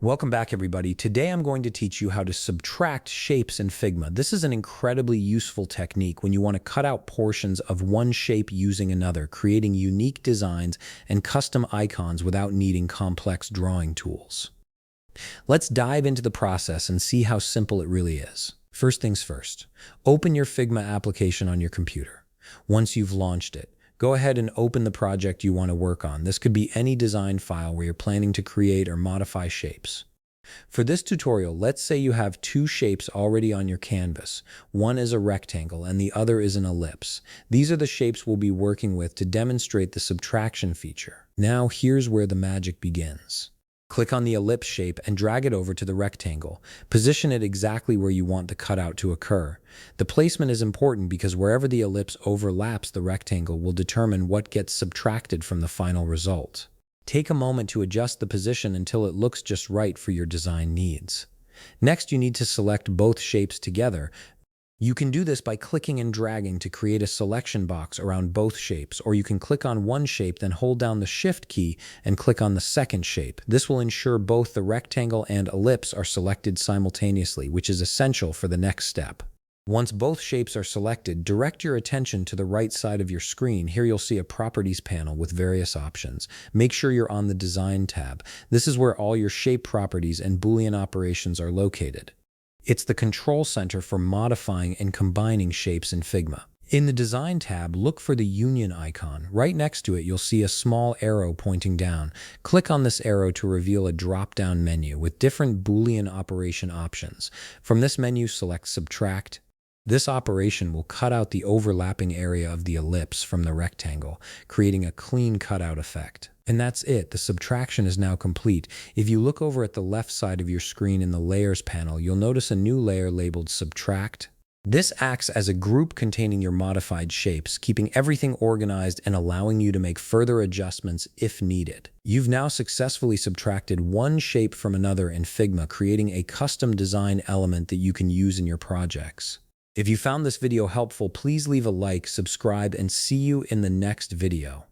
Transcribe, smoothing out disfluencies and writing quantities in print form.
Welcome back, everybody. Today I'm going to teach you how to subtract shapes in Figma. This is an incredibly useful technique when you want to cut out portions of one shape using another, creating unique designs and custom icons without needing complex drawing tools. Let's dive into the process and see how simple it really is. First things first, open your Figma application on your computer. Once you've launched it, go ahead and open the project you want to work on. This could be any design file where you're planning to create or modify shapes. For this tutorial, let's say you have two shapes already on your canvas. One is a rectangle and the other is an ellipse. These are the shapes we'll be working with to demonstrate the subtraction feature. Now here's where the magic begins. Click on the ellipse shape and drag it over to the rectangle. Position it exactly where you want the cutout to occur. The placement is important because wherever the ellipse overlaps the rectangle will determine what gets subtracted from the final result. Take a moment to adjust the position until it looks just right for your design needs. Next, you need to select both shapes together. You can do this by clicking and dragging to create a selection box around both shapes, or you can click on one shape, then hold down the Shift key and click on the second shape. This will ensure both the rectangle and ellipse are selected simultaneously, which is essential for the next step. Once both shapes are selected, direct your attention to the right side of your screen. Here you'll see a Properties panel with various options. Make sure you're on the Design tab. This is where all your shape properties and boolean operations are located. It's the control center for modifying and combining shapes in Figma. In the Design tab, look for the union icon. Right next to it, you'll see a small arrow pointing down. Click on this arrow to reveal a drop-down menu with different boolean operation options. From this menu, select Subtract. This operation will cut out the overlapping area of the ellipse from the rectangle, creating a clean cutout effect. And that's it. The subtraction is now complete. If you look over at the left side of your screen in the Layers panel, you'll notice a new layer labeled Subtract. This acts as a group containing your modified shapes, keeping everything organized and allowing you to make further adjustments if needed. You've now successfully subtracted one shape from another in Figma, creating a custom design element that you can use in your projects. If you found this video helpful, please leave a like, subscribe, and see you in the next video.